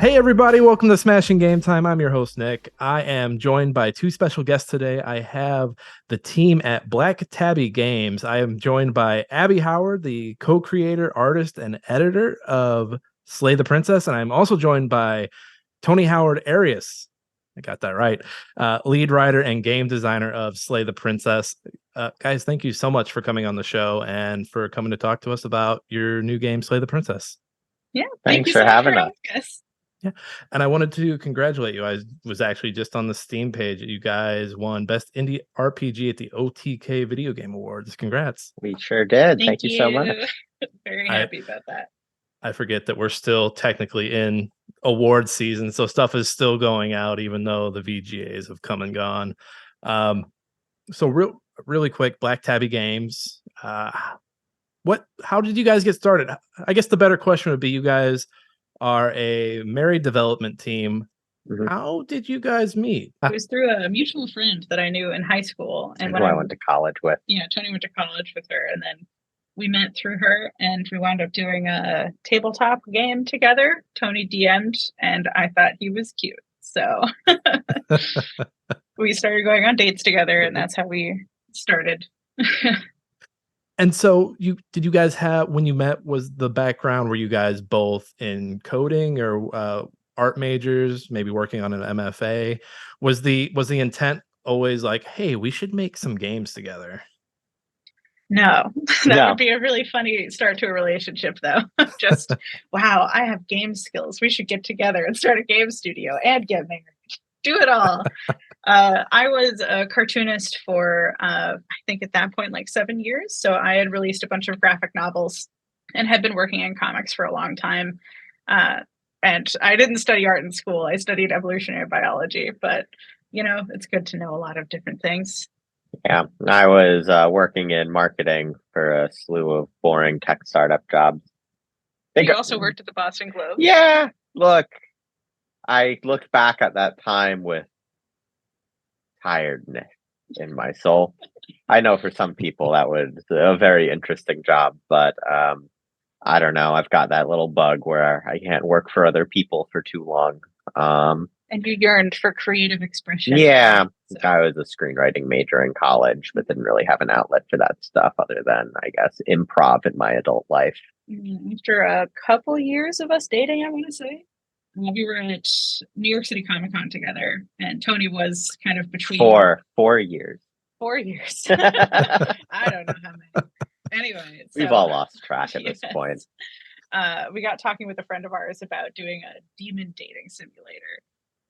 Hey everybody, welcome to Smashing Game Time. I'm your host, Nick. I am joined by two special guests today. I have the team at Black Tabby Games. I am joined by Abby Howard, the co-creator, artist, and editor of Slay the Princess. And I'm also joined by Tony Howard-Arias. I got that right. Lead writer and game designer of Slay the Princess. Guys, thank you so much for coming on the show and for coming to talk to us about your new game, Slay the Princess. Yeah, Thanks for having us. Yeah, and I wanted to congratulate you. I was actually just on the Steam page. You guys won Best Indie RPG at the OTK Video Game Awards. Congrats. We sure did. Thank you so much. Very happy about that. I forget that we're still technically in award season, so stuff is still going out, even though the VGAs have come and gone. So really quick, Black Tabby Games. How did you guys get started? I guess the better question would be, you guys are a married development team. Mm-hmm. How did you guys meet? It was through a mutual friend that I knew in high school, and when I went to college with. Yeah, Tony went to college with her, and then we met through her, and we wound up doing a tabletop game together. Tony DM'd, and I thought he was cute, so we started going on dates together, and that's how we started. And so did you guys have, when you met, was the background, were you guys both in coding or art majors, maybe working on an MFA? Was the intent always like, hey, we should make some games together? No, that would be a really funny start to a relationship, though. Just, wow, I have game skills. We should get together and start a game studio and get married. Do it all. I was a cartoonist for, I think at that point, like 7 years. So I had released a bunch of graphic novels and had been working in comics for a long time. And I didn't study art in school. I studied evolutionary biology, but, it's good to know a lot of different things. Yeah, I was working in marketing for a slew of boring tech startup jobs. You also worked at the Boston Globe? Yeah, look, I looked back at that time with tiredness in my soul. I know for some people that was a very interesting job, but I don't know. I've got that little bug where I can't work for other people for too long. And you yearned for creative expression. Yeah, so. I was a screenwriting major in college, but didn't really have an outlet for that stuff other than, I guess, improv in my adult life. After a couple years of us dating, I want to say. We were at New York City Comic Con together, and Tony was kind of between 4 years. 4 years. I don't know how many. Anyway, we've all lost track at this point. We got talking with a friend of ours about doing a demon dating simulator.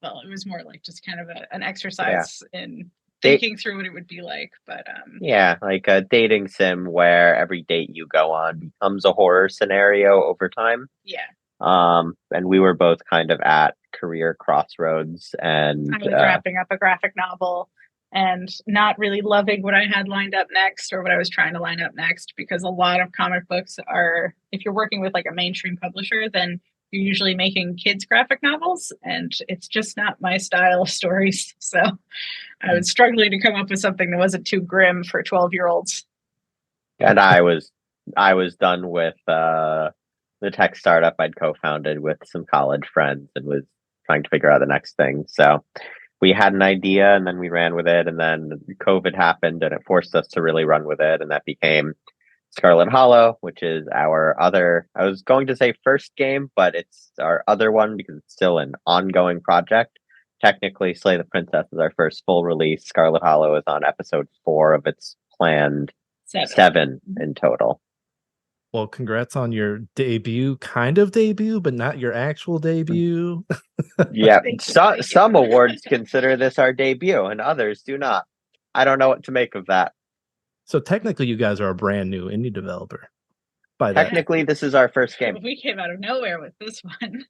Well, it was more like just kind of an exercise in thinking through what it would be like. But yeah, like a dating sim where every date you go on becomes a horror scenario over time. Yeah. And we were both kind of at career crossroads, and I was wrapping up a graphic novel and not really loving what I had lined up next, or what I was trying to line up next, because a lot of comic books are, if you're working with like a mainstream publisher, then you're usually making kids graphic novels, and it's just not my style of stories. So I was struggling to come up with something that wasn't too grim for 12-year-olds. And I was done with the tech startup I'd co-founded with some college friends, and was trying to figure out the next thing. So we had an idea, and then we ran with it, and then COVID happened, and it forced us to really run with it, and that became Scarlet Hollow, which is our other, I was going to say first game, but it's our other one because it's still an ongoing project. Technically, Slay the Princess is our first full release. Scarlet Hollow is on episode 4 of its planned 7 in total. Well, congrats on your debut, kind of debut, but not your actual debut. Yeah, some awards consider this our debut, and others do not. I don't know what to make of that. So technically, you guys are a brand new indie developer. Technically, this is our first game. We came out of nowhere with this one.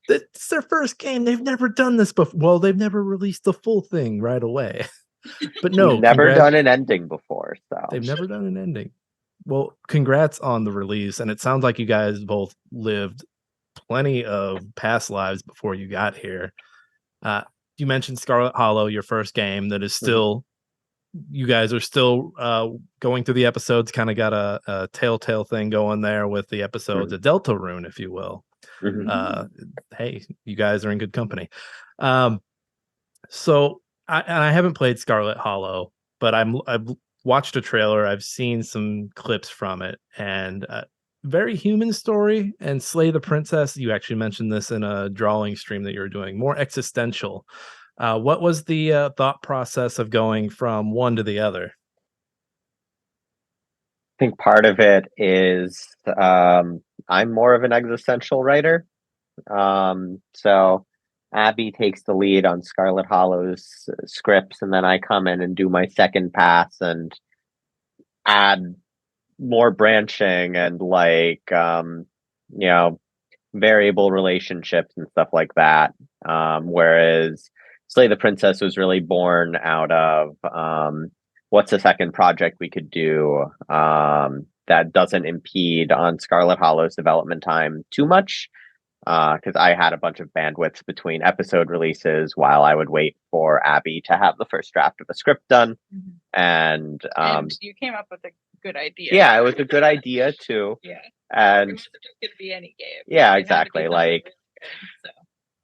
It's their first game. They've never done this before. Well, they've never released the full thing right away. But no, we've never done an ending before. So they've never done an ending. Well, congrats on the release. And it sounds like you guys both lived plenty of past lives before you got here. You mentioned Scarlet Hollow, your first game that is still, you guys are still going through the episodes, kind of got a telltale thing going there with the episodes, a Delta Rune, if you will. Hey, you guys are in good company. So I haven't played Scarlet Hollow, but I've watched a trailer. I've seen some clips from it, and very human story. And Slay the Princess, you actually mentioned this in a drawing stream that you were doing, more existential. What was the thought process of going from one to the other? I think part of it is I'm more of an existential writer. So Abby takes the lead on Scarlet Hollow's scripts, and then I come in and do my second pass and add more branching and variable relationships and stuff like that. Whereas Slay the Princess was really born out of what's a second project we could do that doesn't impede on Scarlet Hollow's development time too much. Because I had a bunch of bandwidth between episode releases while I would wait for Abby to have the first draft of the script done. And you came up with a good idea. Yeah, it was a good idea too. Yeah. And it wasn't just going to be any game. Yeah, exactly.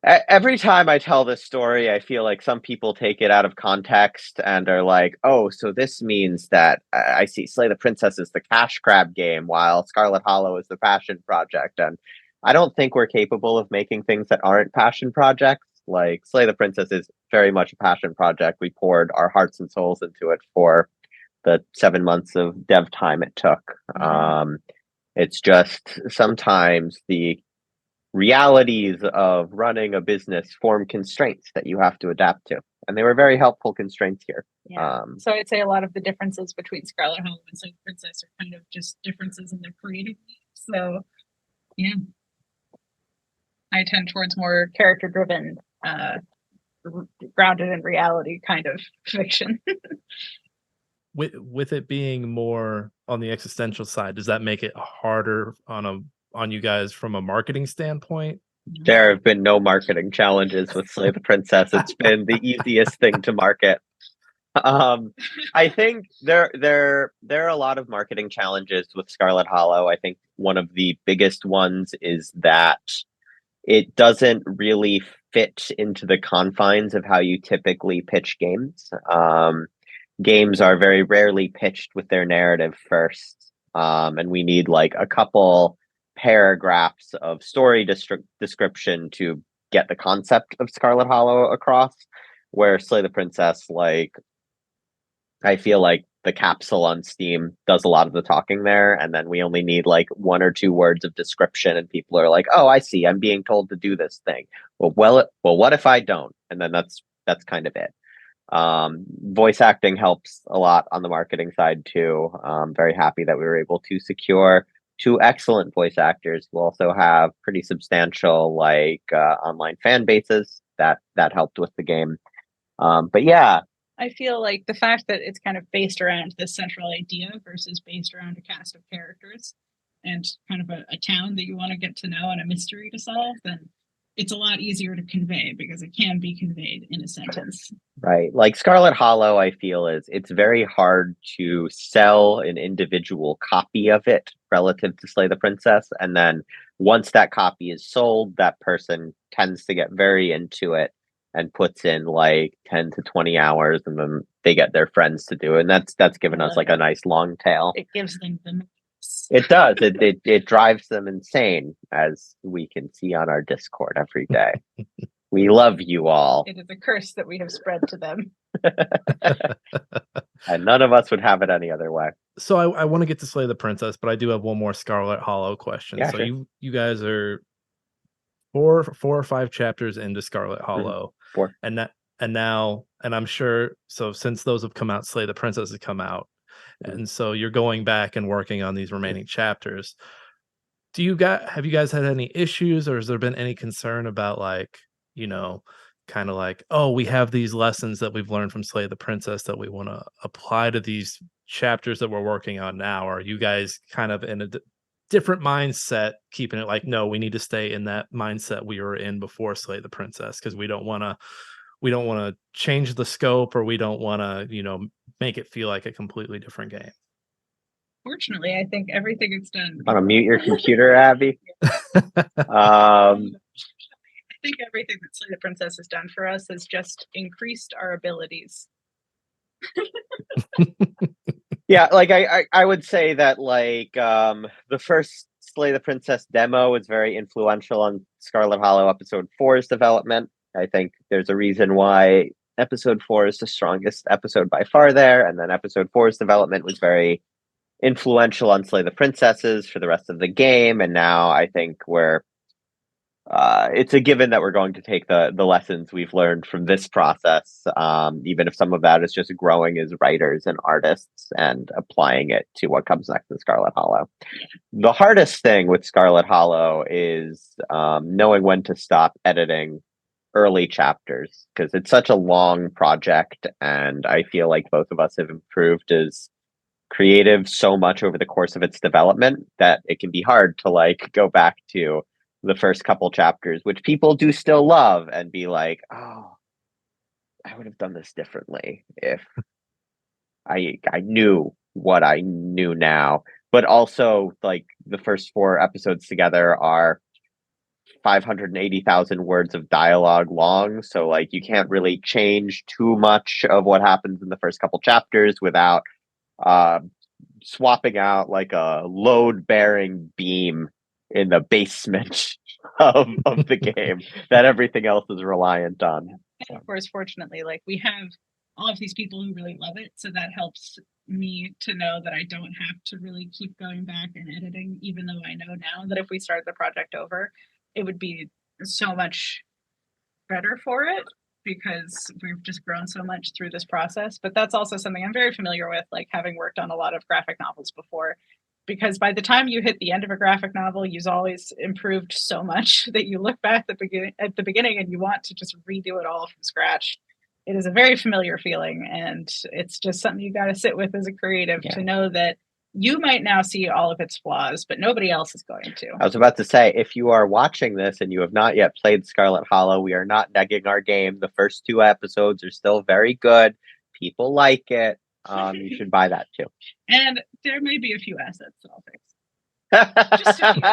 Every time I tell this story, I feel like some people take it out of context and are like, oh, so this means that I see Slay the Princess is the cash grab game while Scarlet Hollow is the passion project. And I don't think we're capable of making things that aren't passion projects. Like Slay the Princess is very much a passion project. We poured our hearts and souls into it for the 7 months of dev time it took. It's just sometimes the realities of running a business form constraints that you have to adapt to. And they were very helpful constraints here. Yeah. So I'd say a lot of the differences between Scarlet Hollow and Slay the Princess are kind of just differences in their creative needs. So, yeah. I tend towards more character-driven, grounded in reality kind of fiction. With it being more on the existential side, does that make it harder on you guys from a marketing standpoint? There have been no marketing challenges with Slay the Princess. It's been the easiest thing to market. I think there are a lot of marketing challenges with Scarlet Hollow. I think one of the biggest ones is that it doesn't really fit into the confines of how you typically pitch games. Games are very rarely pitched with their narrative first. And we need like a couple paragraphs of story description to get the concept of Scarlet Hollow across, where Slay the Princess, I feel like the capsule on Steam does a lot of the talking there, and then we only need like 1 or 2 words of description, and people are like, "Oh, I see. I'm being told to do this thing." Well, what if I don't? And then that's kind of it. Voice acting helps a lot on the marketing side too. Very happy that we were able to secure 2 excellent voice actors who also have pretty substantial online fan bases that helped with the game. But yeah. I feel like the fact that it's kind of based around this central idea versus based around a cast of characters and kind of a town that you want to get to know and a mystery to solve, then it's a lot easier to convey because it can be conveyed in a sentence. Right. Like Scarlet Hollow, I feel it's very hard to sell an individual copy of it relative to Slay the Princess. And then once that copy is sold, that person tends to get very into it and puts in like 10 to 20 hours, and then they get their friends to do it. And that's given us like a nice long tail. It gives them the mix. It does. It drives them insane, as we can see on our Discord every day. We love you all. It is a curse that we have spread to them. And none of us would have it any other way. So I want to get to Slay the Princess, but I do have one more Scarlet Hollow question. Yeah, so sure. You guys are 4 or 5 chapters into Scarlet Hollow. 4. And now I'm sure, so since those have come out, Slay the Princess has come out. And so you're going back and working on these remaining chapters. Have you guys had any issues, or has there been any concern about kind of like, oh, we have these lessons that we've learned from Slay the Princess that we want to apply to these chapters that we're working on now? Or are you guys kind of in a different mindset, keeping it like, no, we need to stay in that mindset we were in before Slay the Princess, because we don't want to change the scope, or we don't want to make it feel like a completely different game? Fortunately, I think everything is done. Want to mute your computer, Abby? I think everything that Slay the Princess has done for us has just increased our abilities. Yeah, like I would say that like the first Slay the Princess demo was very influential on Scarlet Hollow Episode 4's development. I think there's a reason why Episode 4 is the strongest episode by far there, and then Episode 4's development was very influential on Slay the Princesses for the rest of the game, and now I think it's a given that we're going to take the lessons we've learned from this process, even if some of that is just growing as writers and artists and applying it to what comes next in Scarlet Hollow. The hardest thing with Scarlet Hollow is knowing when to stop editing early chapters, because it's such a long project, and I feel like both of us have improved as creative so much over the course of its development that it can be hard to like go back to the first couple chapters, which people do still love, and be like, oh, I would have done this differently if I knew what I knew now. But also, like, the first 4 episodes together are 580,000 words of dialogue long, so like you can't really change too much of what happens in the first couple chapters without swapping out like a load-bearing beam in the basement of the game that everything else is reliant on. And of course, fortunately, like we have all of these people who really love it, so that helps me to know that I don't have to really keep going back and editing, even though I know now that if we start the project over, it would be so much better for it, because we've just grown so much through this process. But that's also something I'm very familiar with, like having worked on a lot of graphic novels before, because by the time you hit the end of a graphic novel, you've always improved so much that you look back at the beginning and you want to just redo it all from scratch. It is a very familiar feeling, and it's just something you got to sit with as a creative to know that you might now see all of its flaws, but nobody else is going to. I was about to say, if you are watching this and you have not yet played Scarlet Hollow, we are not negging our game. The first 2 episodes are still very good. People like it. You should buy that too. And there may be a few assets that I'll fix. Just a few.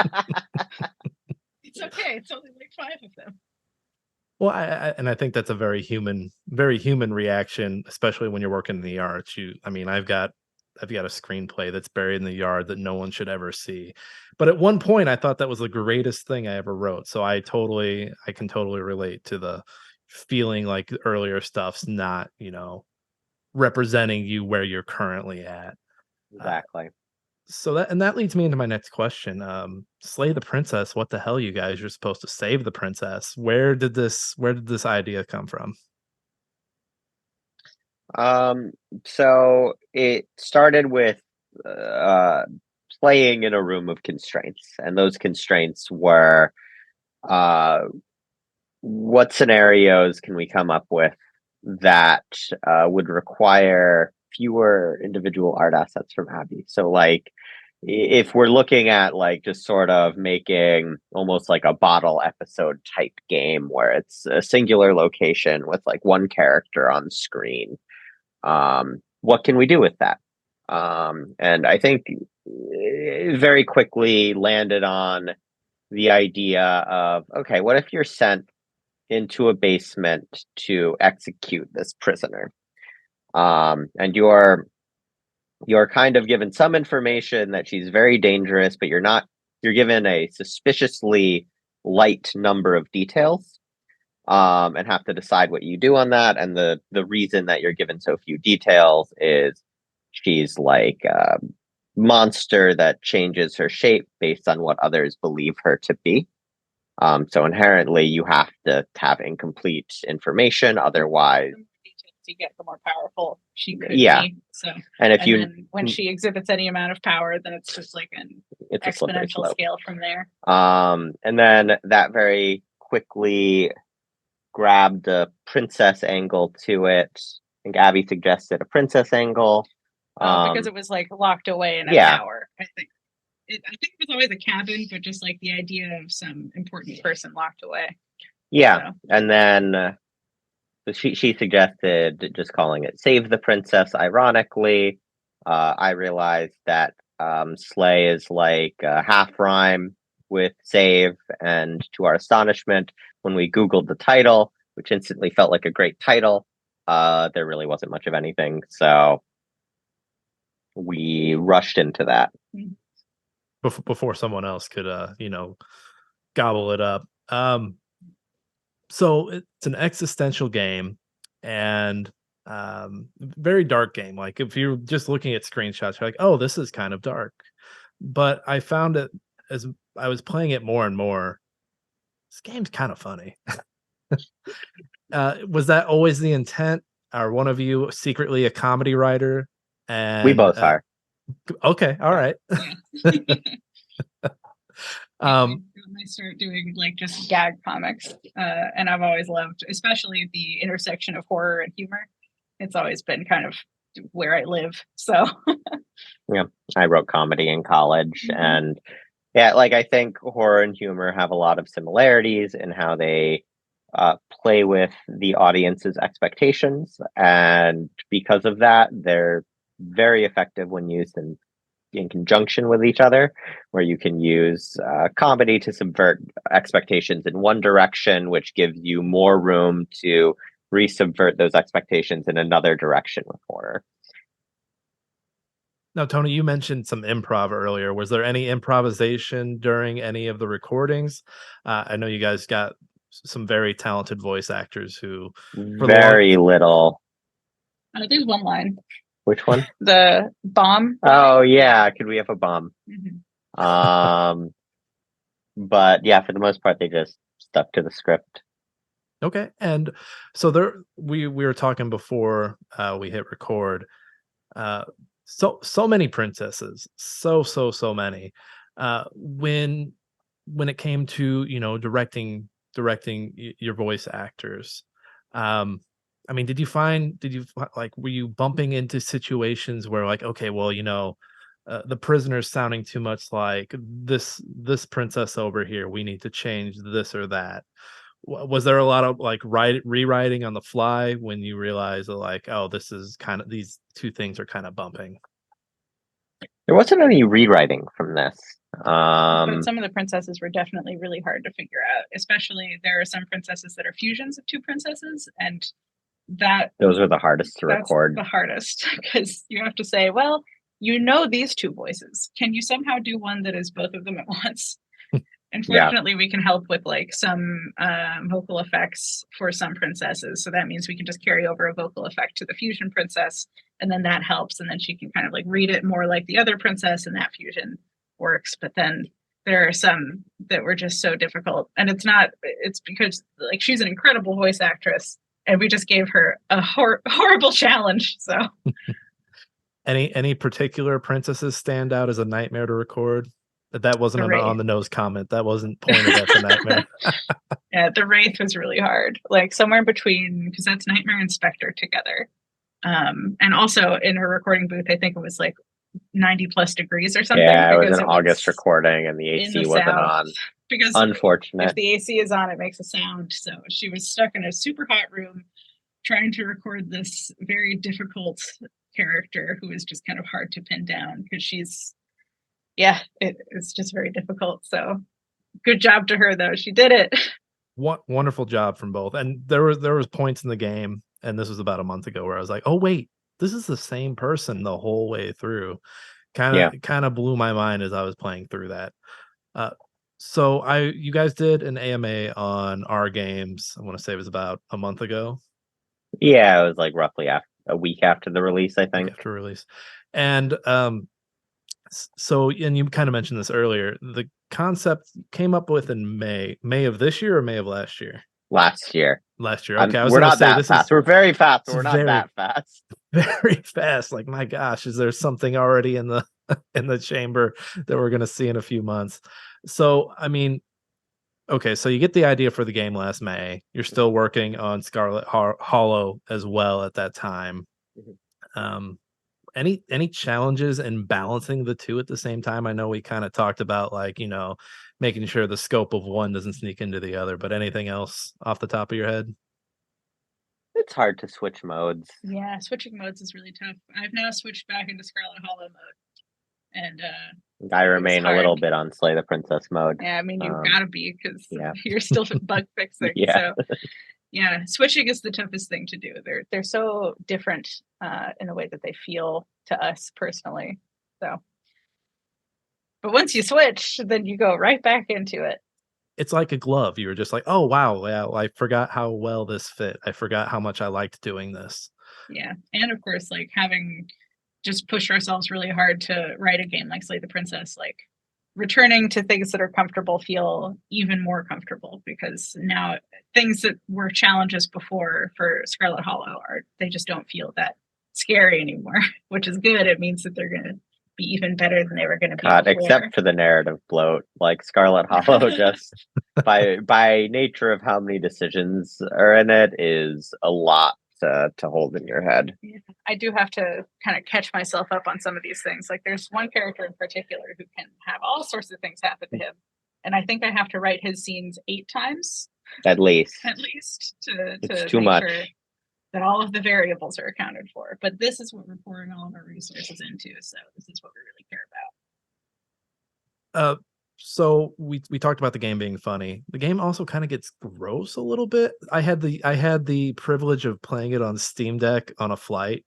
It's okay. It's only like 5 of them. Well, I think that's a very human reaction, especially when you're working in the arts. I've got a screenplay that's buried in the yard that no one should ever see. But at one point, I thought that was the greatest thing I ever wrote. So I can totally relate to the feeling like earlier stuff's not, representing you where you're currently at. Exactly. So that leads me into my next question. Slay the Princess, what the hell, you guys? You're supposed to save the princess. Where did this idea come from? So it started with playing in a room of constraints, and those constraints were what scenarios can we come up with that would require fewer individual art assets from Abby. So like if we're looking at like just sort of making almost like a bottle episode type game where it's a singular location with like one character on screen, what can we do with that? And I think it very quickly landed on the idea of, okay, what if you're sent into a basement to execute this prisoner? And you're kind of given some information that she's very dangerous, but you're given a suspiciously light number of details, and have to decide what you do on that. And the reason that you're given so few details is she's like a monster that changes her shape based on what others believe her to be. So inherently you have to have incomplete information, otherwise you get, the more powerful she could be. So, and then when she exhibits any amount of power, then it's just like an exponential scale from there. And then that very quickly grabbed a princess angle to it. I think Abby suggested a princess angle. Because it was like locked away in a tower. I think it was always a cabin, but just like the idea of some important person locked away. Yeah, so. And then she suggested just calling it Save the Princess. Ironically, I realized that Slay is like a half rhyme with save, and to our astonishment, when we Googled the title, which instantly felt like a great title, there really wasn't much of anything. So we rushed into that. Before someone else could, gobble it up. So it's an existential game, and very dark game. Like if you're just looking at screenshots, you're like, oh, this is kind of dark. But I found it as I was playing it more and more, this game's kind of funny. Was that always the intent? Are one of you secretly a comedy writer? And We both are. Okay, all right. I start doing like just gag comics, and I've always loved, especially the intersection of horror and humor. It's always been kind of where I live. So yeah, I wrote comedy in college, and yeah, like I think horror and humor have a lot of similarities in how they play with the audience's expectations, and because of that, they're very effective when used in conjunction with each other, where you can use comedy to subvert expectations in one direction, which gives you more room to re-subvert those expectations in another direction with horror. Now, Tony, you mentioned some improv earlier. Was there any improvisation during any of the recordings? I know you guys got some very talented voice actors who very little. There's one line. Which one? The bomb. Oh yeah, could we have a bomb? But yeah, for the most part, they just stuck to the script. Okay, and so there, we were talking before we hit record. So many princesses, so many. When it came to directing your voice actors, I mean, did you were you bumping into situations where like, okay, well, the prisoner's sounding too much like this princess over here, we need to change this or that? Was there a lot of like rewriting on the fly when you realize that like, oh, this is kind of, these two things are kind of bumping? There wasn't any rewriting from this. But some of the princesses were definitely really hard to figure out. Especially there are some princesses that are fusions of two princesses, and those are the hardest to record. The hardest, because you have to say, well, these two voices. Can you somehow do one that is both of them at once? Unfortunately, we can help with like some vocal effects for some princesses. So that means we can just carry over a vocal effect to the fusion princess, and then that helps. And then she can kind of like read it more like the other princess, and that fusion works. But then there are some that were just so difficult. And it's because like she's an incredible voice actress, and we just gave her a horrible challenge. So any particular princesses stand out as a nightmare to record? That wasn't an on the nose comment. That wasn't pointed at the nightmare. Yeah, the Wraith was really hard. Like somewhere in between, because that's Nightmare and Spectre together. And also in her recording booth, I think it was like 90 plus degrees or something. Yeah, it was an August recording, and the AC wasn't on. Because unfortunate. If the AC is on, it makes a sound. So she was stuck in a super hot room trying to record this very difficult character who is just kind of hard to pin down because it's just very difficult. So good job to her, though. She did it. Wonderful job from both. And there was points in the game, and this was about a month ago, where I was like, oh wait, this is the same person the whole way through. Kind of blew my mind as I was playing through that. So you guys did an AMA on our games. I want to say it was about a month ago. Yeah, it was like roughly a week after the release, I think. After release. And so, and you kind of mentioned this earlier, the concept came up with in May of this year or May of last year? Last year. Okay. We're not that fast. We're very fast, but we're not that fast. Very fast. Like, my gosh, is there something already in the in the chamber that we're going to see in a few months? So, I mean, okay, so you get the idea for the game last May. You're still working on Scarlet Hollow as well at that time. Any challenges in balancing the two at the same time? I know we kind of talked about like, making sure the scope of one doesn't sneak into the other, but anything else off the top of your head? It's hard to switch modes. Yeah, switching modes is really tough. I've now switched back into Scarlet Hollow mode. And I remain a little bit on Slay the Princess mode. Yeah, I mean, you've got to be, because you're still bug fixing. So yeah, switching is the toughest thing to do. They're so different in the way that they feel to us personally. So, but once you switch, then you go right back into it. It's like a glove. You were just like, oh wow, yeah, I forgot how well this fit. I forgot how much I liked doing this. Yeah, and of course, like having just pushed ourselves really hard to write a game like Slay the Princess, like returning to things that are comfortable feel even more comfortable, because now things that were challenges before for Scarlet Hollow they just don't feel that scary anymore, which is good. It means that they're going to be even better than they were going to be before. Except for the narrative bloat, like Scarlet Hollow, just by nature of how many decisions are in it, is a lot to hold in your head. Yeah. I do have to kind of catch myself up on some of these things. Like there's one character in particular who can have all sorts of things happen to him, and I think I have to write his scenes 8 times at least to it's too make much. Sure that all of the variables are accounted for. But this is what we're pouring all of our resources into, so this is what we really care about. So we talked about the game being funny. The game also kind of gets gross a little bit. I had the privilege of playing it on Steam Deck on a flight,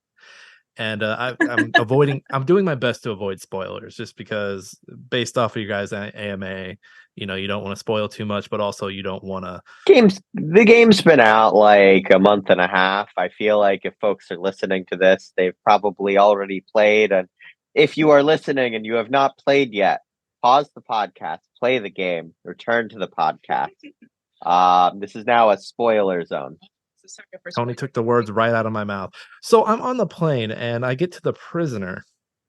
and I'm I'm doing my best to avoid spoilers, just because based off of you guys' AMA, you don't want to spoil too much, but also you don't want to. The game's been out like a month and a half. I feel like if folks are listening to this, they've probably already played. And if you are listening and you have not played yet, pause the podcast, play the game, return to the podcast. This is now a spoiler zone. Tony took the words right out of my mouth. So I'm on the plane and I get to the prisoner,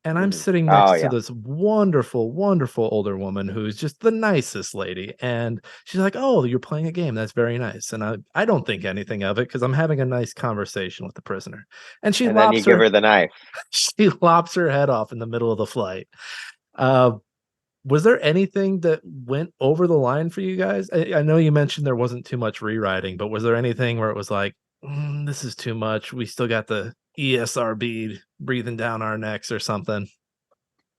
and I'm sitting next to this wonderful, wonderful older woman who's just the nicest lady. And she's like, oh, you're playing a game. That's very nice. And I don't think anything of it, because I'm having a nice conversation with the prisoner. And then you give her the knife. She lops her head off in the middle of the flight. Was there anything that went over the line for you guys? I know you mentioned there wasn't too much rewriting, but was there anything where it was like, this is too much, we still got the ESRB breathing down our necks or something?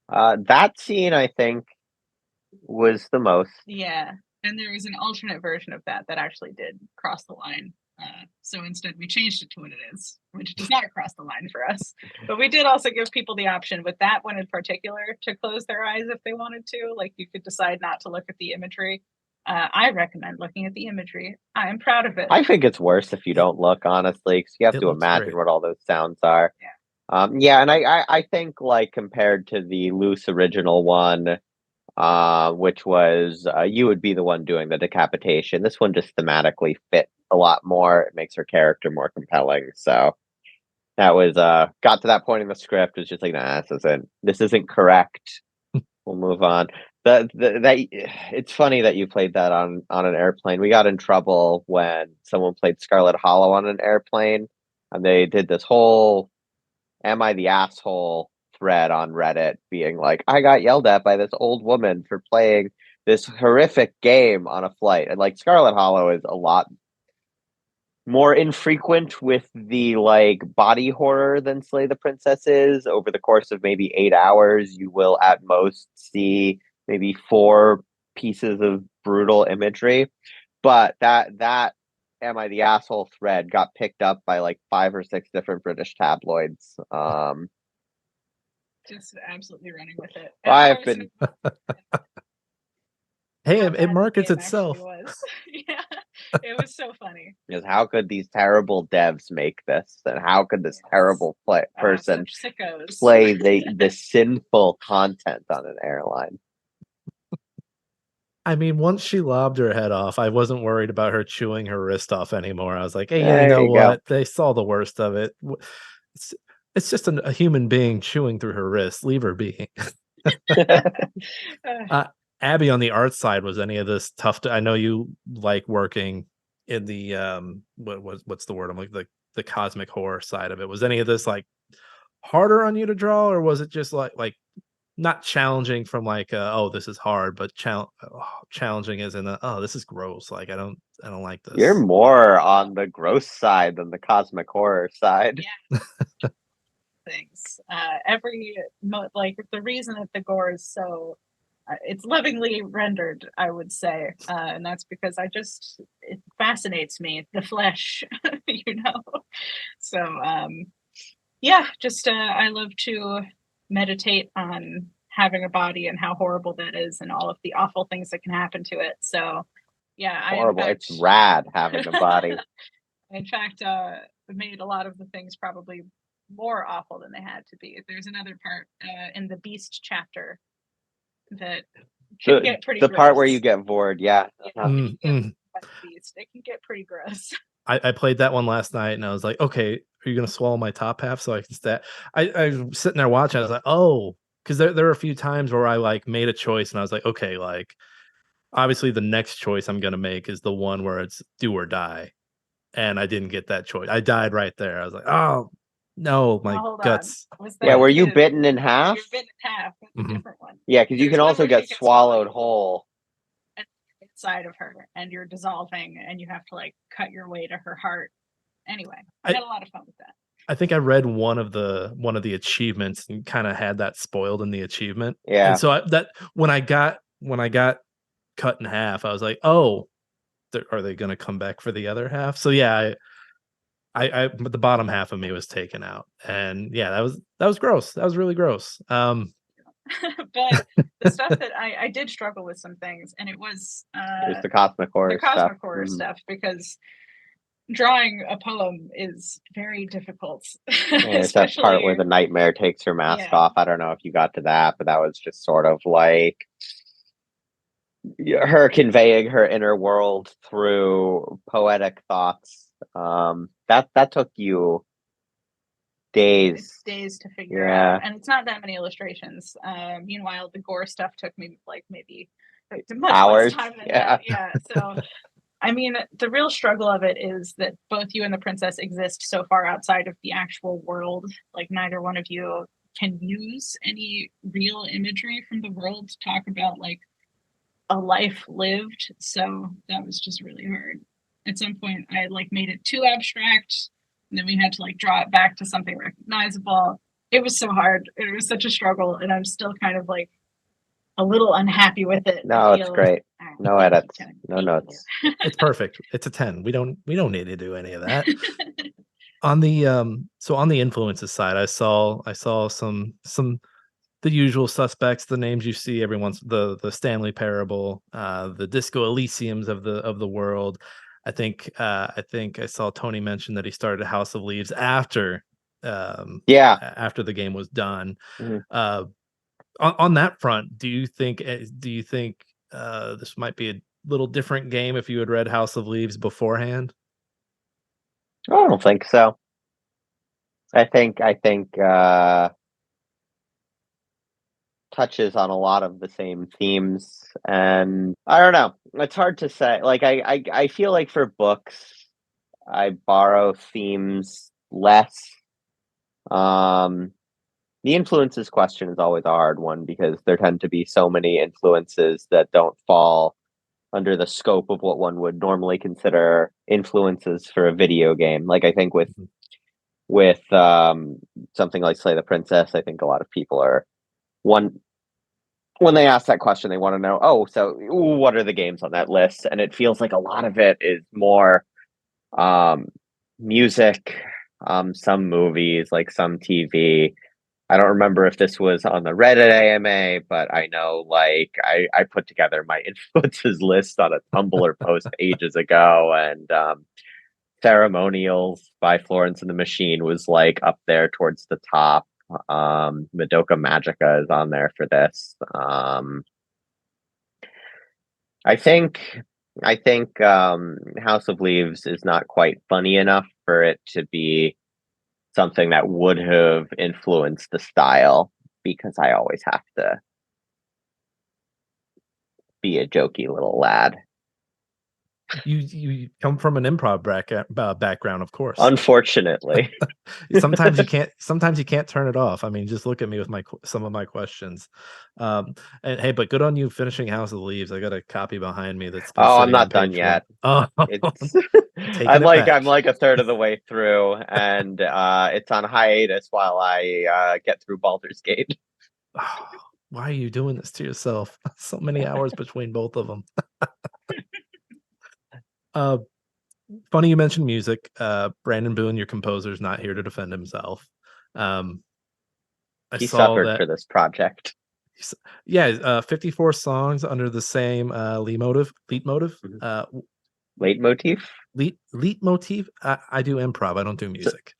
That scene, I think, was the most. Yeah, and there was an alternate version of that actually did cross the line. So instead we changed it to what it is, which does not cross the line for us. But we did also give people the option with that one in particular to close their eyes if they wanted to. Like you could decide not to look at the imagery. I recommend looking at the imagery. I am proud of it. I think it's worse if you don't look, honestly, because you have to imagine what all those sounds are. Yeah. And I think, like, compared to the loose original one, which was you would be the one doing the decapitation, this one just thematically fit a lot more. It makes her character more compelling. So that was got to that point in the script, was just like, nah, this isn't correct. We'll move on. It's funny that you played that on an airplane. We got in trouble when someone played Scarlet Hollow on an airplane, and they did this whole "Am I the asshole?" thread on Reddit, being like, I got yelled at by this old woman for playing this horrific game on a flight. And like, Scarlet Hollow is a lot more infrequent with the like body horror than Slay the Princess is. Over the course of maybe 8 hours, you will at most see maybe 4 pieces of brutal imagery. But that Am I the Asshole thread got picked up by like 5 or 6 different British tabloids. Just absolutely running with it. I've been. Hey, it markets itself. Yeah, it was so funny. Because how could these terrible devs make this? And how could this terrible person play the sinful content on an airline? I mean, once she lobbed her head off, I wasn't worried about her chewing her wrist off anymore. I was like, hey, you know what? They saw the worst of it. It's just a human being chewing through her wrist. Leave her be. Abby, on the art side, was any of this tough I know you like working in the what's the word? I'm like the cosmic horror side of it. Was any of this like harder on you to draw, or was it just like not challenging from like oh, this is hard, but challenging as in oh, this is gross, like I don't like this? You're more on the gross side than the cosmic horror side. Yeah. things. Like the reason that the gore is so it's lovingly rendered, I would say, and that's because it fascinates me, the flesh, you know. So yeah, just I love to meditate on having a body and how horrible that is, and all of the awful things that can happen to it. So yeah, horrible. It's rad having a body. In fact, made a lot of the things probably more awful than they had to be. There's another part in the Beast chapter that can get pretty gross. Part where you get bored, yeah. Beast, it can get pretty gross. I played that one last night, and I was like, okay, are you gonna swallow my top half so I can stat? I was sitting there watching. I was like, oh, because there were a few times where I like made a choice, and I was like, okay, like obviously the next choice I'm gonna make is the one where it's do or die, and I didn't get that choice. I died right there. I was like, oh no, my guts. Yeah, were you bitten in half? You're bitten in half. That's a different one. Yeah, because you can also get swallowed whole. Inside of her, and you're dissolving, and you have to like cut your way to her heart. Anyway, I had a lot of fun with that. I think I read one of the achievements and kind of had that spoiled in the achievement. Yeah. And so when I got cut in half, I was like, oh, are they going to come back for the other half? So yeah, but the bottom half of me was taken out, and yeah, that was gross. That was really gross. But the stuff that I did struggle with some things, and it was the cosmic horror stuff, because drawing a poem is very difficult. It's that part where the nightmare takes her mask off. I don't know if you got to that, but that was just sort of like her conveying her inner world through poetic thoughts. That took you days to figure out, and it's not that many illustrations. Meanwhile, the gore stuff took me like maybe much hours. Less time than that. Yeah. So I mean, the real struggle of it is that both you and the princess exist so far outside of the actual world. Like neither one of you can use any real imagery from the world to talk about like a life lived. So that was just really hard. At some point I like made it too abstract, and then we had to like draw it back to something recognizable. It was so hard. It was such a struggle, and I'm still kind of like a little unhappy with it. No, it's great. No edits, no notes. It's perfect. It's a 10. We don't need to do any of that. On the influences side, I saw some the usual suspects, the names you see every once, the Stanley Parable, the Disco Elysiums of the world. I think I saw Tony mention that he started House of Leaves after after the game was done. Mm-hmm. On that front, do you think this might be a little different game if you had read House of Leaves beforehand? I don't think so. I think touches on a lot of the same themes, and I don't know. It's hard to say. Like I feel like for books, I borrow themes less. The influences question is always a hard one because there tend to be so many influences that don't fall under the scope of what one would normally consider influences for a video game. Like I think with something like Slay the Princess, I think a lot of people are when they ask that question, they want to know, oh, so what are the games on that list? And it feels like a lot of it is more music, some movies, like some TV. I don't remember if this was on the Reddit AMA, but I know like I put together my influences list on a Tumblr post ages ago, and Ceremonials by Florence and the Machine was like up there towards the top. Madoka Magica is on there for this. I think House of Leaves is not quite funny enough for it to be something that would have influenced the style, because I always have to be a jokey little lad. You come from an improv background, of course. Unfortunately. Sometimes you can't turn it off. I mean, just look at me with some of my questions. And hey, but good on you finishing House of the Leaves. I got a copy behind me that's been I'm sitting not on done page yet. one. Oh, It's taking it back. I'm like a third of the way through, and it's on hiatus while I get through Baldur's Gate. Oh, why are you doing this to yourself? So many hours between both of them. Funny you mentioned music. Brandon Boone, your composer, is not here to defend himself. He suffered for this project. Yeah, 54 songs under the same leitmotif. Mm-hmm. Leitmotif? Leitmotif? I do improv. I don't do music.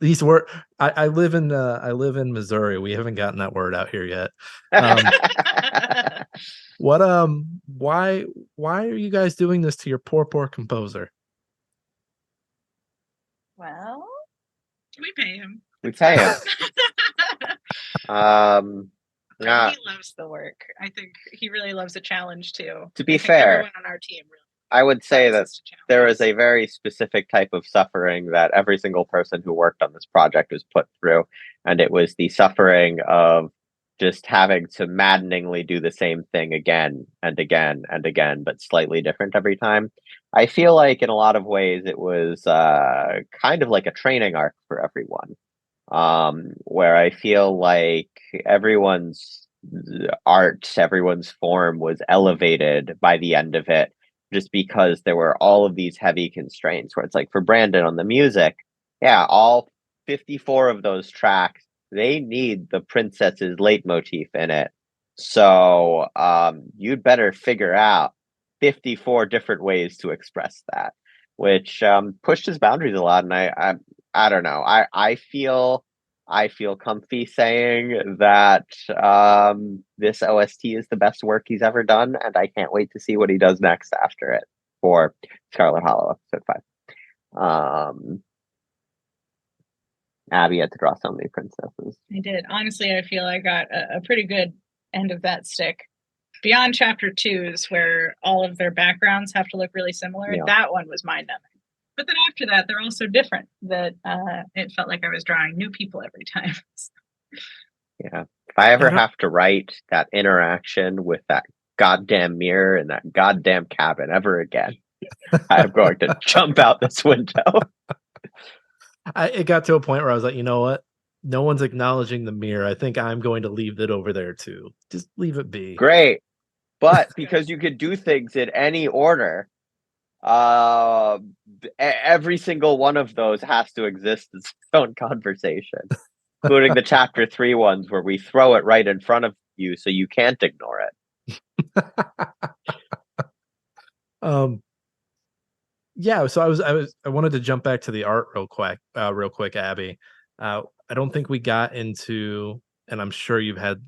These were I live in Missouri. We haven't gotten that word out here yet. Why are you guys doing this to your poor composer? Well, we pay him. We pay him. He loves the work. I think he really loves a challenge too. To be fair, everyone on our team really I would say that there is a very specific type of suffering that every single person who worked on this project was put through, and it was the suffering of just having to maddeningly do the same thing again and again and again, but slightly different every time. I feel like in a lot of ways it was kind of like a training arc for everyone, where I feel like everyone's art, everyone's form was elevated by the end of it, just because there were all of these heavy constraints where it's like for Brandon on the music, yeah, all 54 of those tracks, they need the princess's leitmotif in it. So you'd better figure out 54 different ways to express that, which pushed his boundaries a lot. And I don't know. I feel comfy saying that this OST is the best work he's ever done, and I can't wait to see what he does next after it for Scarlet Hollow episode 5. Abby had to draw so many princesses. I did. Honestly, I feel I got a pretty good end of that stick. Beyond chapter 2s, where all of their backgrounds have to look really similar, that one was mind-numbing. But then after that, they're all so different that it felt like I was drawing new people every time. Yeah. If I ever have to write that interaction with that goddamn mirror in that goddamn cabin ever again, I'm going to jump out this window. It got to a point where I was like, you know what? No one's acknowledging the mirror. I think I'm going to leave it over there too. Just leave it be. Great. But because you could do things in any order, every single one of those has to exist as its own conversation, including the chapter 3 ones where we throw it right in front of you so you can't ignore it. Yeah, so I wanted to jump back to the art real quick, Abby. I don't think we got into, and I'm sure you've had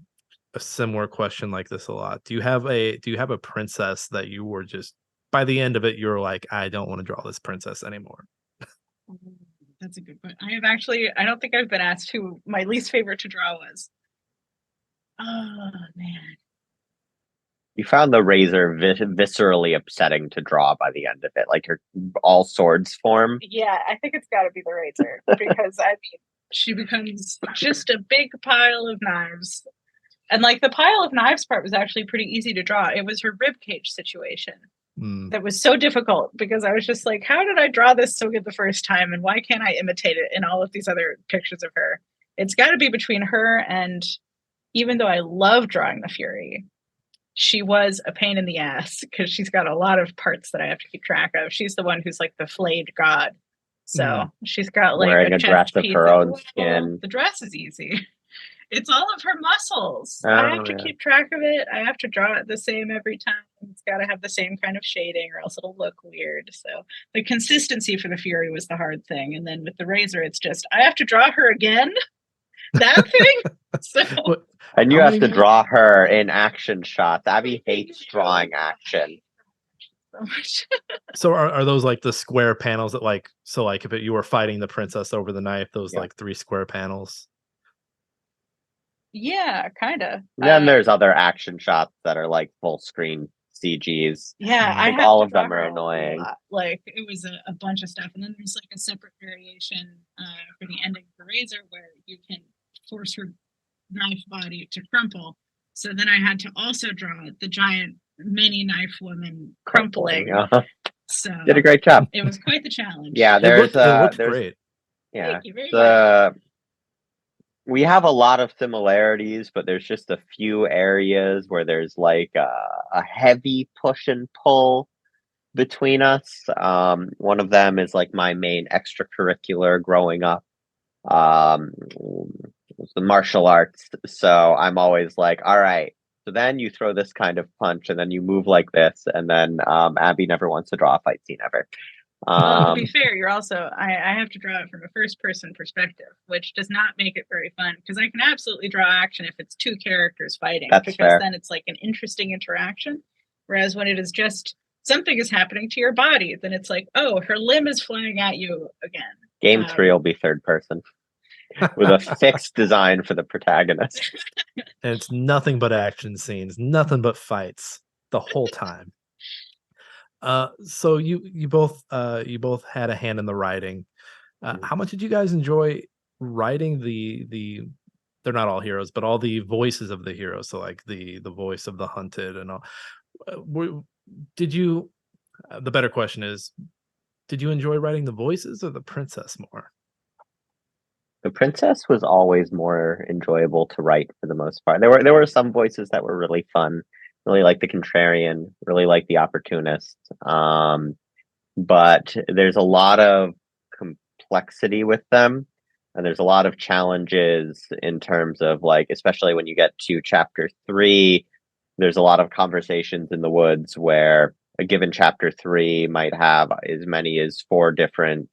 a similar question like this a lot. Do you have a princess that you were just, by the end of it, you're like, I don't want to draw this princess anymore? That's a good point. I don't think I've been asked who my least favorite to draw was. Oh man. You found the razor viscerally upsetting to draw by the end of it, like her all swords form. Yeah, I think it's got to be the razor because I mean, she becomes just a big pile of knives. And like the pile of knives part was actually pretty easy to draw. It was her ribcage situation that was so difficult because I was just like, how did I draw this so good the first time? And why can't I imitate it in all of these other pictures of her? It's got to be between her and, even though I love drawing the Fury, she was a pain in the ass because she's got a lot of parts that I have to keep track of. She's the one who's like the flayed god. So she's got like wearing a dress of her own skin. The dress is easy. It's all of her muscles. I have to keep track of it. I have to draw it the same every time. It's got to have the same kind of shading or else it'll look weird. So the consistency for the Fury was the hard thing. And then with the razor, it's just, I have to draw her again. That thing. So, and you have to draw her in action shots. Abby hates drawing action. So are those like the square panels that like, so like if you were fighting the princess over the knife, those like 3 square panels? Yeah, kind of. Then there's other action shots that are like full screen CGs. Yeah, I like, have all to of them draw are her annoying. Like, it was a bunch of stuff, and then there's like a separate variation for the ending of the Razor where you can force her knife body to crumple. So then I had to also draw the giant mini knife woman crumpling. So did a great job. It was quite the challenge. Yeah, it looked great. Yeah, thank you very much. We have a lot of similarities, but there's just a few areas where there's like a heavy push and pull between us. One of them is like my main extracurricular growing up. The martial arts. So I'm always like, all right. So then you throw this kind of punch, and then you move like this, and then Abby never wants to draw a fight scene ever. Well, to be fair, you're also I have to draw it from a first-person perspective, which does not make it very fun because I can absolutely draw action if it's two characters fighting, because fair. then it's like an interesting interaction. Whereas when it is just something is happening to your body, then it's like, oh, her limb is flying at you again. Game 3 will be third person with a fixed design for the protagonist. And it's nothing but action scenes, nothing but fights the whole time. So you both had a hand in the writing. How much did you guys enjoy writing the they're not all heroes, but all the voices of the heroes? So like the voice of the hunted and all. Did you? The better question is, did you enjoy writing the voices or the princess more? The princess was always more enjoyable to write for the most part. There were some voices that were really fun. Really like the contrarian, really like the opportunist. But there's a lot of complexity with them, and there's a lot of challenges in terms of like, especially when you get to chapter 3, there's a lot of conversations in the woods where a given chapter 3 might have as many as 4 different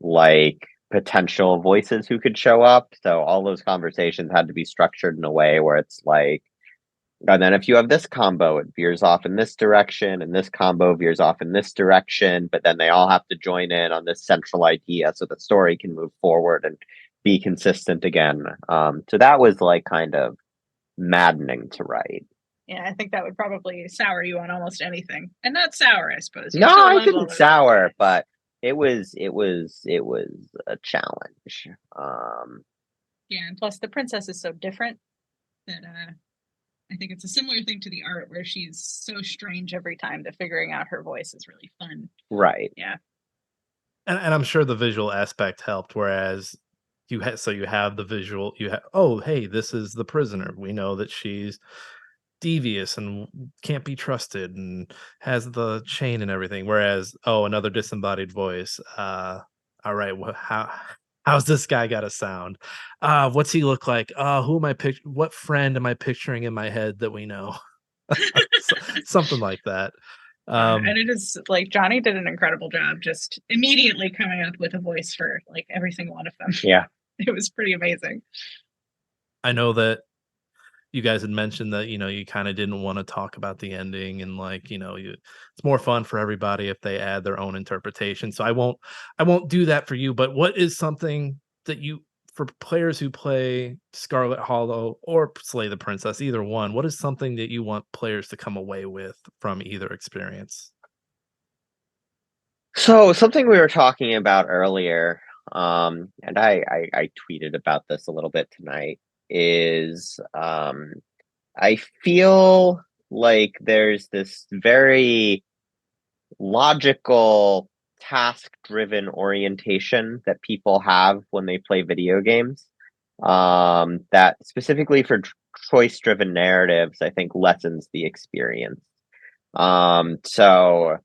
like potential voices who could show up. So all those conversations had to be structured in a way where it's like, and then if you have this combo, it veers off in this direction, and this combo veers off in this direction, but then they all have to join in on this central idea so the story can move forward and be consistent again. So that was like kind of maddening to write. Yeah, I think that would probably sour you on almost anything. And not sour, I suppose. No, I didn't sour, but it was a challenge. Yeah, and plus the princess is so different that I think it's a similar thing to the art where she's so strange every time that figuring out her voice is really fun. Right. Yeah. And I'm sure the visual aspect helped, whereas you have the visual, oh, hey, this is the prisoner. We know that she's devious and can't be trusted and has the chain and everything. Whereas, oh, another disembodied voice. All right, how's this guy got a sound? What's he look like? Who am I what friend am I picturing in my head that we know? Something like that. And it is like Johnny did an incredible job just immediately coming up with a voice for like every single one of them. Yeah. It was pretty amazing. I know that you guys had mentioned that, you kind of didn't want to talk about the ending, and like, it's more fun for everybody if they add their own interpretation. So I won't do that for you, but what is something that for players who play Scarlet Hollow or Slay the Princess, either one, what is something that you want players to come away with from either experience? So something we were talking about earlier, and I tweeted about this a little bit tonight, is I feel like there's this very logical, task-driven orientation that people have when they play video games, that specifically for choice-driven narratives, I think lessens the experience. So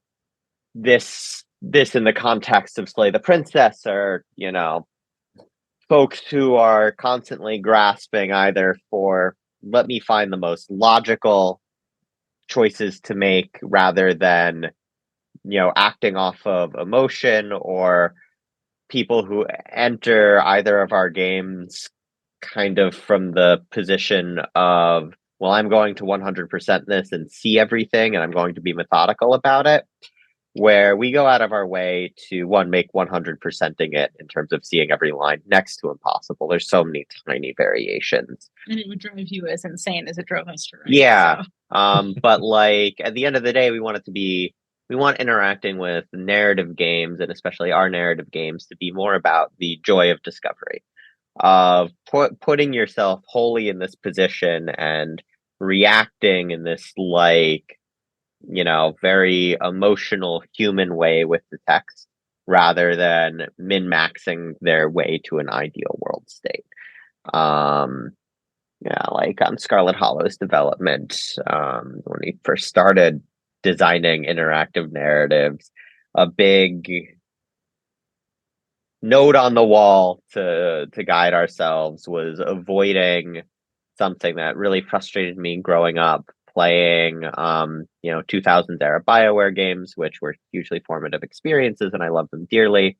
this in the context of Slay the Princess, or folks who are constantly grasping either for, let me find the most logical choices to make rather than acting off of emotion, or people who enter either of our games kind of from the position of, well, I'm going to 100% this and see everything, and I'm going to be methodical about it, where we go out of our way to make 100%ing it in terms of seeing every line next to impossible. There's so many tiny variations. And it would drive you as insane as it drove us to write. Yeah. But like at the end of the day, we want interacting with narrative games, and especially our narrative games, to be more about the joy of discovery, of putting yourself wholly in this position and reacting in this like, very emotional human way with the text, rather than min-maxing their way to an ideal world state. Yeah, like on Scarlet Hollow's development, when he first started designing interactive narratives, a big note on the wall to guide ourselves was avoiding something that really frustrated me growing up playing 2000s era BioWare games, which were hugely formative experiences, and I love them dearly.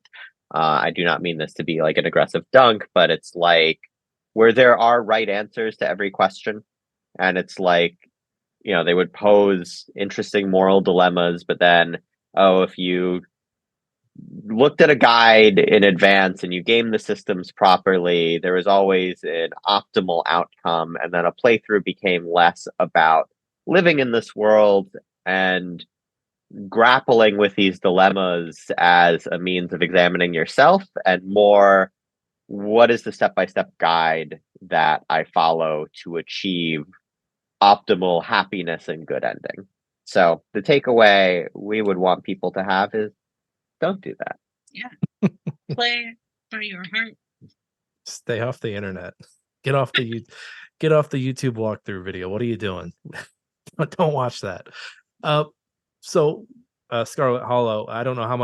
I do not mean this to be like an aggressive dunk, but it's like where there are right answers to every question, and it's like, they would pose interesting moral dilemmas, but then, if you looked at a guide in advance and you game the systems properly, there was always an optimal outcome, and then a playthrough became less about living in this world and grappling with these dilemmas as a means of examining yourself, and more, what is the step-by-step guide that I follow to achieve optimal happiness and good ending? So the takeaway we would want people to have is, don't do that. Yeah. Play by your heart. Stay off the internet. Get off the YouTube walkthrough video. What are you doing? Don't watch that. So Scarlet Hollow, I don't know how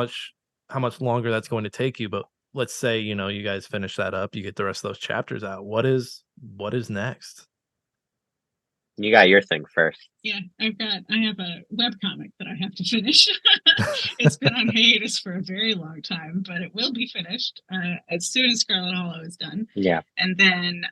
much longer that's going to take you, but let's say, you guys finish that up, you get the rest of those chapters out. What is next? You got your thing first. Yeah, I have a webcomic that I have to finish. It's been on hiatus for a very long time, but it will be finished as soon as Scarlet Hollow is done. Yeah. And then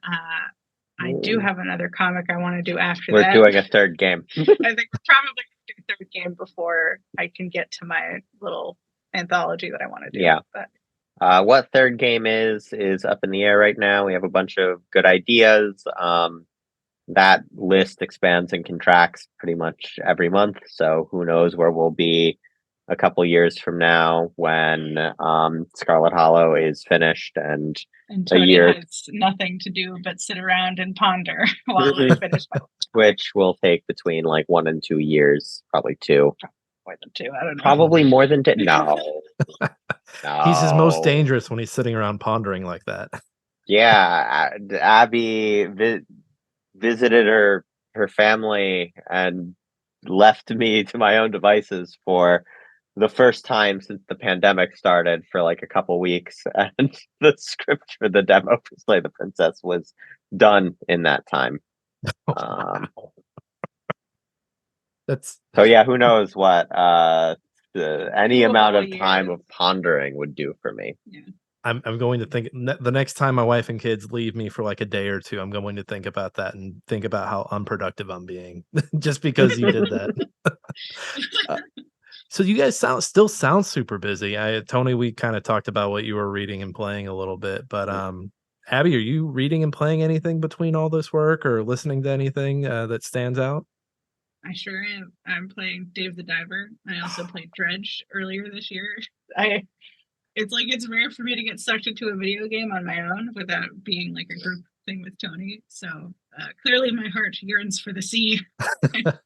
I do have another comic I want to do after that. We're doing a third game. I think we're probably going to do a third game before I can get to my little anthology that I want to do. Yeah. But what third game is up in the air right now. We have a bunch of good ideas. That list expands and contracts pretty much every month, so who knows where we'll be a couple years from now when Scarlet Hollow is finished and Tony has nothing to do but sit around and ponder while I finish my which will take between like 1 and 2 years, probably 2. More than 2, I don't know. Probably more than 2. No. No. He's his most dangerous when he's sitting around pondering like that. Yeah, Abby visited her family and left me to my own devices for the first time since the pandemic started for like a couple weeks, and the script for the demo for Slay the Princess was done in that time. That's so yeah, who knows what any amount of time of pondering would do for me. Yeah. I'm going to think the next time my wife and kids leave me for like a day or two, I'm going to think about that and think about how unproductive I'm being just because you did that. So you guys still sound super busy. Tony, we kind of talked about what you were reading and playing a little bit, but Abby, are you reading and playing anything between all this work or listening to anything that stands out? I sure am. I'm playing Dave the Diver. I also played Dredge earlier this year. It's rare for me to get sucked into a video game on my own without being like a group thing with Tony. So clearly my heart yearns for the sea.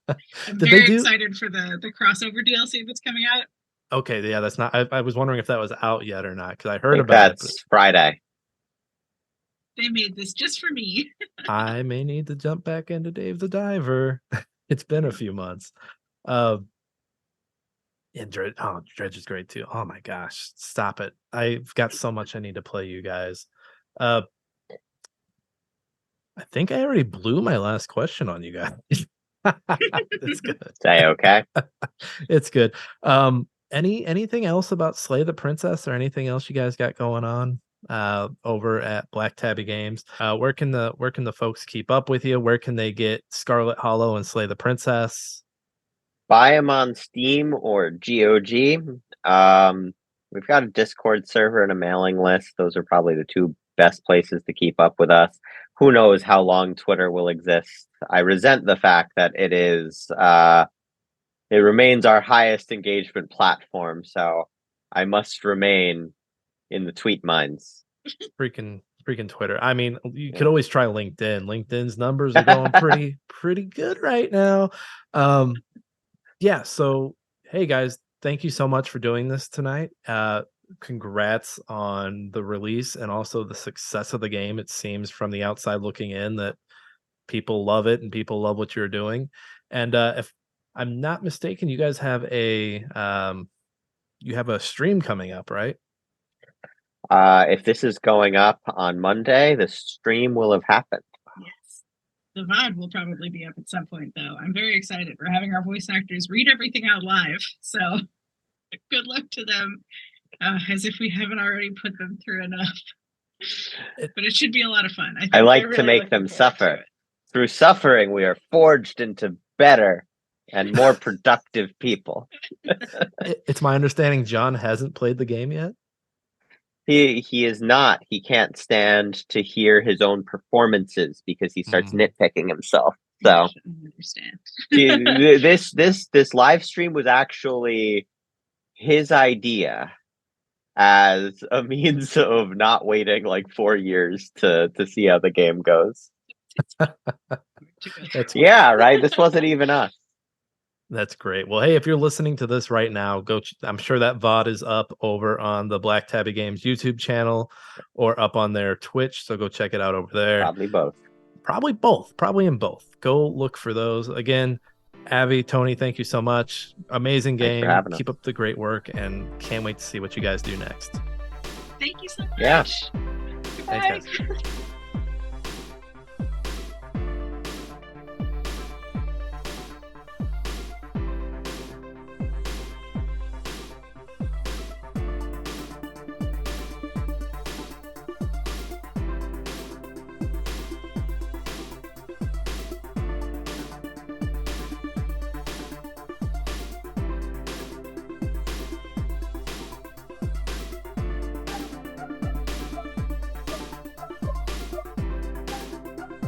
I'm very excited for the crossover DLC that's coming out. Okay, yeah, that's not. I was wondering if that was out yet or not, because I heard about it. That's Friday. They made this just for me. I may need to jump back into Dave the Diver. It's been a few months. Yeah, Dredge is great too. Oh my gosh, stop it. I've got so much I need to play, you guys. I think I already blew my last question on you guys. It's good. Say okay. It's good. Anything else about Slay the Princess or anything else you guys got going on over at Black Tabby Games? Where can the folks keep up with you? Where can they get Scarlet Hollow and Slay the Princess? Buy them on Steam or GOG. We've got a Discord server and a mailing list. Those are probably the two best places to keep up with us. who knows how long Twitter will exist. I resent the fact that it remains our highest engagement platform, so I must remain in the tweet mines. Freaking Twitter. I mean, you could always try LinkedIn. LinkedIn's numbers are going pretty good right now. Yeah, so hey guys, thank you so much for doing this tonight. Congrats on the release and also the success of the game. It seems from the outside looking in that people love it and people love what you're doing. And if I'm not mistaken, you guys have a stream coming up, right? If this is going up on Monday, the stream will have happened. Yes. The VOD will probably be up at some point, though. I'm very excited. We're having our voice actors read everything out live. So good luck to them, as if we haven't already put them through enough. But it should be a lot of fun. I like to make them suffer. Through suffering, we are forged into better and more productive people. It's my understanding John hasn't played the game yet. He is not. He can't stand to hear his own performances because he starts nitpicking himself. So I understand. this live stream was actually his idea as a means of not waiting like 4 years to see how the game goes. Yeah, right. This wasn't even us. That's great. Well, hey, if you're listening to this right now, I'm sure that VOD is up over on the Black Tabby Games YouTube channel or up on their Twitch. So go check it out over there. Probably both. Probably in both. Go look for those. Again, Abby, Tony, thank you so much. Amazing game. Keep up the great work and can't wait to see what you guys do next. Thank you so much. Yeah. Bye. Thanks, guys.